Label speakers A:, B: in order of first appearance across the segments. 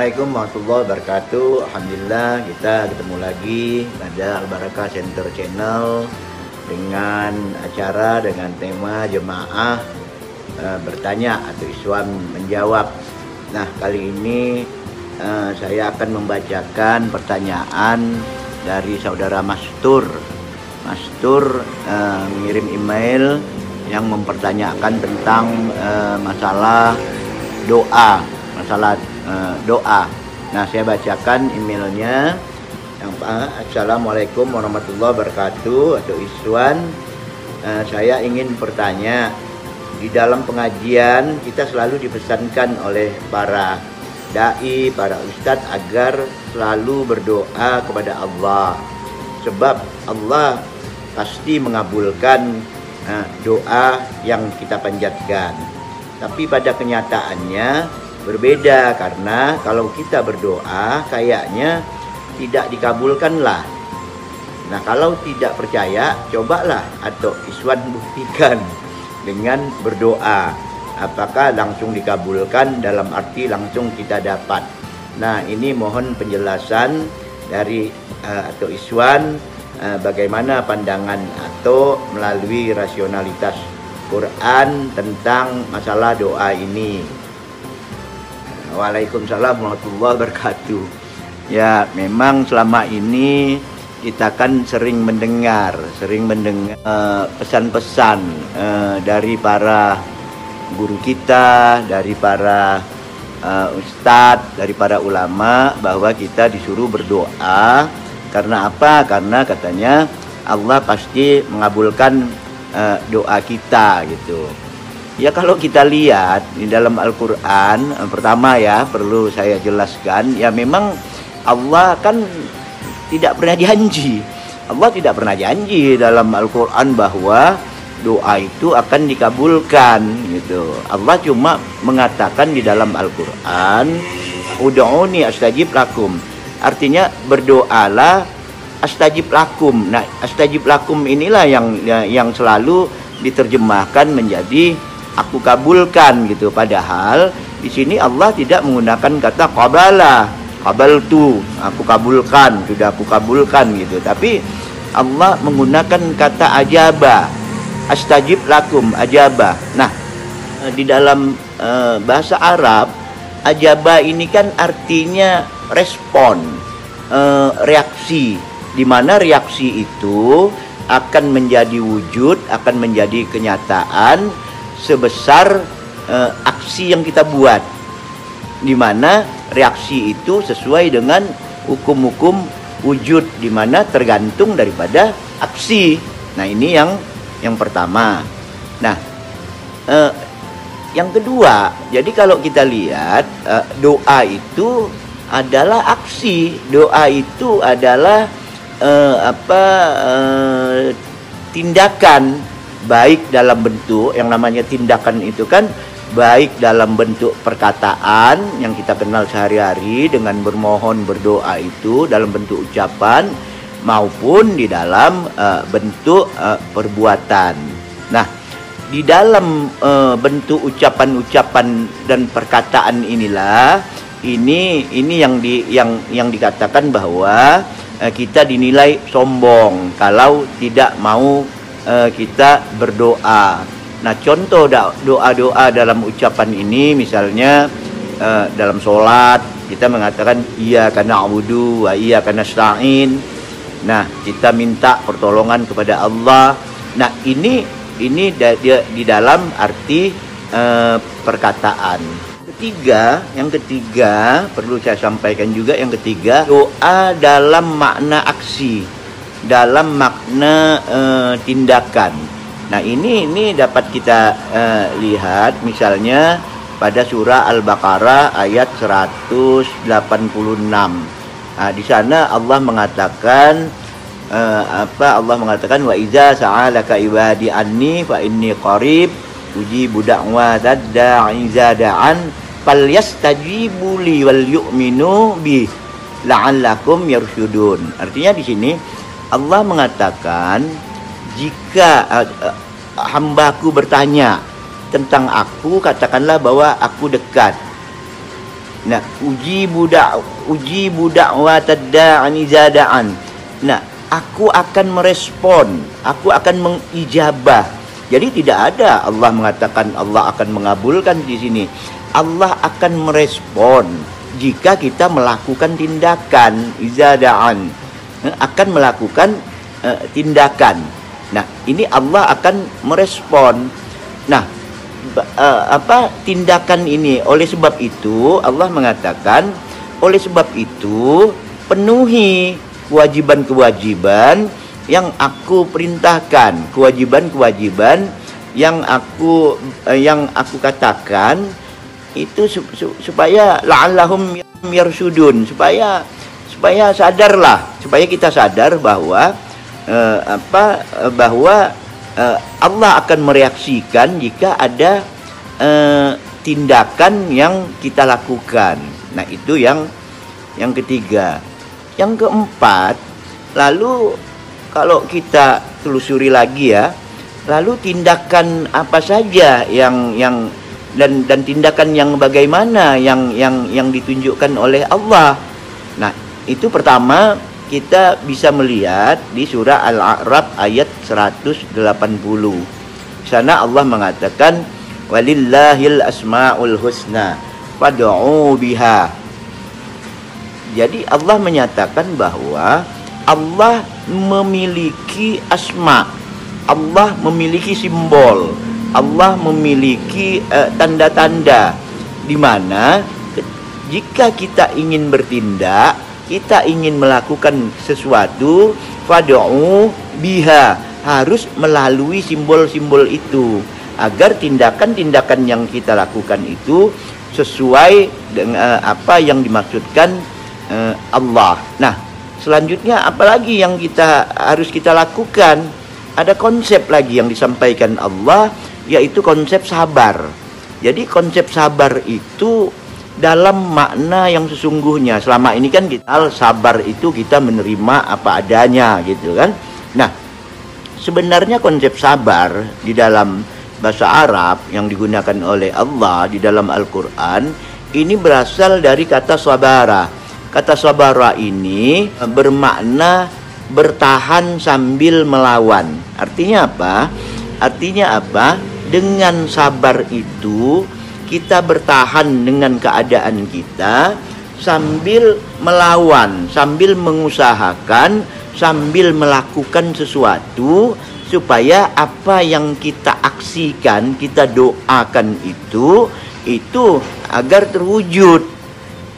A: Assalamualaikum warahmatullahi wabarakatuh. Alhamdulillah kita ketemu lagi pada Al-Barakah Center Channel dengan acara dengan tema jemaah bertanya atau Iswan menjawab. Nah, kali ini saya akan membacakan pertanyaan dari saudara Mastur. Mastur mengirim email yang mempertanyakan tentang masalah doa. Doa. Nah, saya bacakan emailnya. Assalamualaikum warahmatullahi wabarakatuh. Atau Iswan, saya ingin bertanya. Di dalam pengajian kita selalu dipesankan oleh para dai, para ustadz agar selalu berdoa kepada Allah. Sebab Allah pasti mengabulkan doa yang kita panjatkan. Tapi pada kenyataannya berbeda, karena kalau kita berdoa kayaknya tidak dikabulkanlah. Nah, kalau tidak percaya, cobalah atau Iswan buktikan dengan berdoa. Apakah langsung dikabulkan dalam arti langsung kita dapat. Nah, ini mohon penjelasan dari atau Iswan bagaimana pandangan atau melalui rasionalitas Quran tentang masalah doa ini. Waalaikumsalam warahmatullahi wabarakatuh. Ya, memang selama ini kita kan sering mendengar pesan-pesan dari para guru kita, dari para ustadz, dari para ulama, bahwa kita disuruh berdoa. Karena apa? Karena katanya Allah pasti mengabulkan doa kita gitu. Ya, kalau kita lihat di dalam Al-Quran, pertama ya perlu saya jelaskan, ya memang Allah kan tidak pernah janji. Allah tidak pernah janji dalam Al-Quran bahwa doa itu akan dikabulkan gitu. Allah cuma mengatakan di dalam Al-Quran, ud'uni astajib lakum. Artinya berdoalah astajib lakum. Nah, astajib lakum inilah yang selalu diterjemahkan menjadi aku kabulkan gitu. Padahal di sini Allah tidak menggunakan kata qabala, qabaltu, aku kabulkan, sudah aku kabulkan gitu. Tapi Allah menggunakan kata ajaba, astajib lakum, ajaba. Nah, di dalam bahasa Arab, ajaba ini kan artinya respon, reaksi, di mana reaksi itu akan menjadi wujud, akan menjadi kenyataan sebesar aksi yang kita buat, di mana reaksi itu sesuai dengan hukum-hukum wujud, di mana tergantung daripada aksi. Nah, ini yang pertama. Nah, yang kedua, jadi kalau kita lihat doa itu adalah aksi, doa itu adalah tindakan, baik dalam bentuk yang namanya tindakan itu kan baik dalam bentuk perkataan yang kita kenal sehari-hari dengan bermohon, berdoa itu dalam bentuk ucapan, maupun di dalam bentuk perbuatan. Nah, di dalam bentuk ucapan-ucapan dan perkataan inilah ini yang dikatakan bahwa kita dinilai sombong kalau tidak mau kita berdoa. Nah, contoh doa-doa dalam ucapan ini, misalnya dalam sholat kita mengatakan iyyaka na'budu wa iyyaka nasta'in. Nah, kita minta pertolongan kepada Allah. Nah, ini di dalam arti perkataan. Yang ketiga perlu saya sampaikan juga, yang ketiga, doa dalam makna aksi, dalam makna tindakan. Nah, ini dapat kita lihat misalnya pada surah Al-Baqarah ayat 186. Nah, di sana Allah mengatakan Allah mengatakan wa iza sa'alaka ibadi anni fa inni qarib ujibu da'watad da'i iza da'an falyastajibu li wal yu'minu bi la'allakum yarsyudun. Artinya di sini Allah mengatakan, jika hambaku bertanya tentang aku, katakanlah bahwa aku dekat. Nah, uji budak watadaan izadaan. Nah, aku akan merespon, aku akan mengijabah. Jadi tidak ada Allah mengatakan Allah akan mengabulkan di sini. Allah akan merespon jika kita melakukan tindakan izadaan, akan melakukan tindakan. Nah, ini Allah akan merespon. Nah, tindakan ini, oleh sebab itu Allah mengatakan, oleh sebab itu penuhi kewajiban-kewajiban yang aku perintahkan, kewajiban-kewajiban yang aku katakan itu supaya la'allahum yarsudun, supaya sadarlah, supaya kita sadar bahwa Allah akan mereaksikan jika ada tindakan yang kita lakukan. Nah, itu yang ketiga. Yang keempat, lalu kalau kita telusuri lagi ya, lalu tindakan apa saja yang dan tindakan yang bagaimana yang ditunjukkan oleh Allah. Nah, itu pertama kita bisa melihat di surah Al-A'raf ayat 180. Di sana Allah mengatakan walillahil asmaul husna fad'u biha. Jadi Allah menyatakan bahwa Allah memiliki asma, Allah memiliki simbol, Allah memiliki tanda-tanda di mana jika kita ingin bertindak, kita ingin melakukan sesuatu, fad'u biha, harus melalui simbol-simbol itu agar tindakan-tindakan yang kita lakukan itu sesuai dengan apa yang dimaksudkan Allah. Nah, selanjutnya apalagi yang harus kita lakukan? Ada konsep lagi yang disampaikan Allah, yaitu konsep sabar. Jadi konsep sabar itu dalam makna yang sesungguhnya. Selama ini kan kita sabar itu kita menerima apa adanya gitu kan. Nah, sebenarnya konsep sabar di dalam bahasa Arab yang digunakan oleh Allah di dalam Al-Quran ini berasal dari kata sabara. Kata sabara ini bermakna bertahan sambil melawan. Artinya apa? Artinya apa? Dengan sabar itu kita bertahan dengan keadaan kita sambil melawan, sambil mengusahakan, sambil melakukan sesuatu supaya apa yang kita aksikan, kita doakan itu agar terwujud.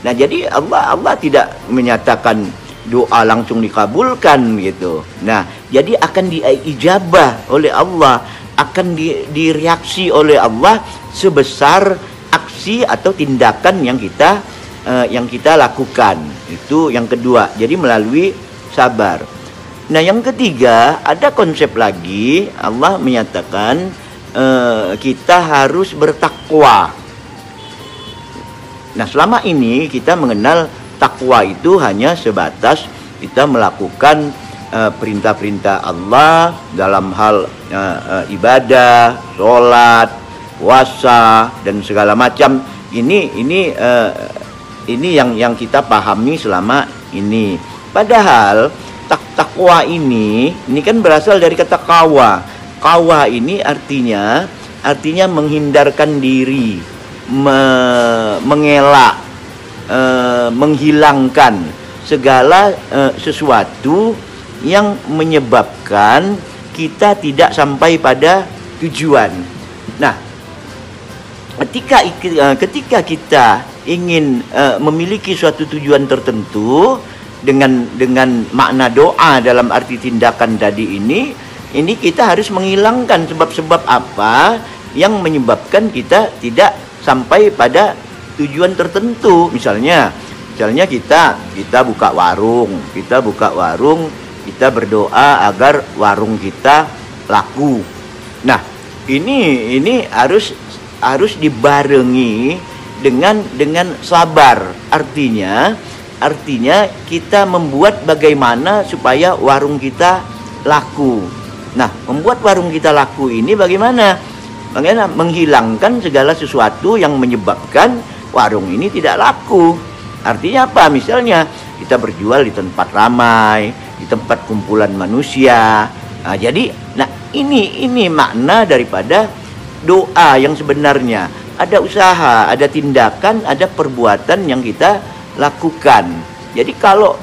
A: Nah, jadi Allah tidak menyatakan doa langsung dikabulkan gitu. Nah, jadi akan diijabah oleh Allah, akan direaksi oleh Allah sebesar aksi atau tindakan yang kita lakukan. Itu yang kedua. Jadi melalui sabar. Nah, yang ketiga ada konsep lagi. Allah menyatakan kita harus bertakwa. Nah, selama ini kita mengenal takwa itu hanya sebatas kita melakukan perintah-perintah Allah dalam hal ibadah, sholat, puasa dan segala macam. Ini yang kita pahami selama ini. Padahal takwa ini kan berasal dari kata kawa. Kawa ini artinya menghindarkan diri, mengelak, menghilangkan segala sesuatu yang menyebabkan kita tidak sampai pada tujuan. Nah, ketika kita ingin memiliki suatu tujuan tertentu dengan makna doa dalam arti tindakan tadi ini kita harus menghilangkan sebab-sebab apa yang menyebabkan kita tidak sampai pada tujuan tertentu. Misalnya kita buka warung, kita berdoa agar warung kita laku. Nah, ini harus dibarengi dengan sabar. Artinya kita membuat bagaimana supaya warung kita laku. Nah, membuat warung kita laku ini bagaimana? Menghilangkan segala sesuatu yang menyebabkan warung ini tidak laku. Artinya apa? Misalnya kita berjual di tempat ramai, di tempat kumpulan manusia. Nah, jadi, ini makna daripada doa yang sebenarnya. Ada usaha, ada tindakan, ada perbuatan yang kita lakukan. Jadi kalau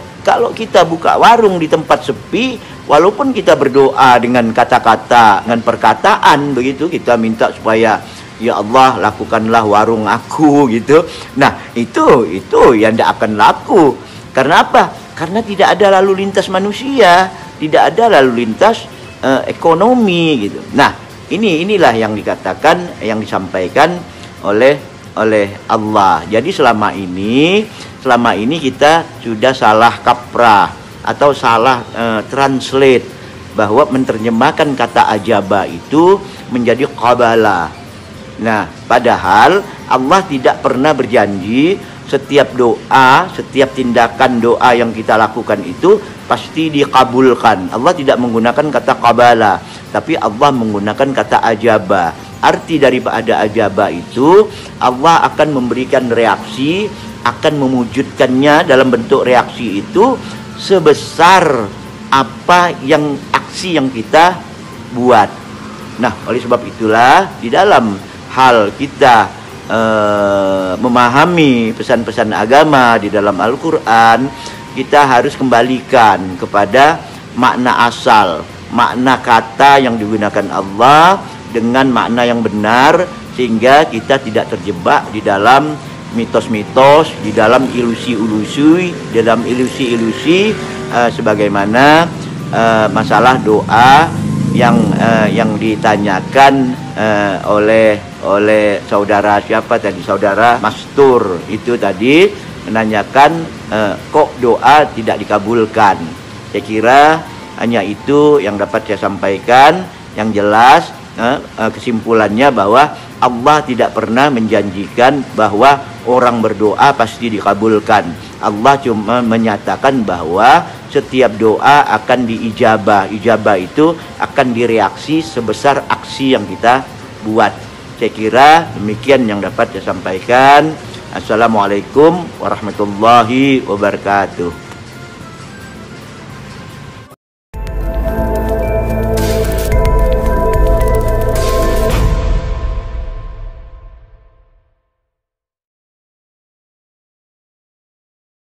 A: kita buka warung di tempat sepi, walaupun kita berdoa dengan kata-kata, dengan perkataan begitu, kita minta supaya ya Allah lakukanlah warung aku gitu. Nah, itu yang tidak akan laku. Karena apa? Karena tidak ada lalu lintas manusia, tidak ada lalu lintas ekonomi gitu. Nah, inilah yang dikatakan, yang disampaikan oleh Allah. Jadi selama ini kita sudah salah kaprah atau salah translate, bahwa menerjemahkan kata ajaba itu menjadi qabala. Nah, padahal Allah tidak pernah berjanji setiap doa, setiap tindakan doa yang kita lakukan itu pasti dikabulkan. Allah tidak menggunakan kata qabala, tapi Allah menggunakan kata ajaba. Arti daripada ajaba itu, Allah akan memberikan reaksi, akan mewujudkannya dalam bentuk reaksi itu sebesar apa yang aksi yang kita buat. Nah, oleh sebab itulah di dalam hal kita memahami pesan-pesan agama di dalam Al-Quran, kita harus kembalikan kepada makna asal, makna kata yang digunakan Allah dengan makna yang benar, sehingga kita tidak terjebak di dalam mitos-mitos, di dalam ilusi-ilusi, sebagaimana masalah doa yang ditanyakan oleh saudara siapa tadi, saudara Mastur itu tadi menanyakan kok doa tidak dikabulkan. Saya kira hanya itu yang dapat saya sampaikan. Yang jelas kesimpulannya bahwa Allah tidak pernah menjanjikan bahwa orang berdoa pasti dikabulkan. Allah cuma menyatakan bahwa setiap doa akan diijabah. Ijabah itu akan direaksi sebesar aksi yang kita buat. Saya kira demikian yang dapat saya sampaikan. Assalamualaikum warahmatullahi wabarakatuh.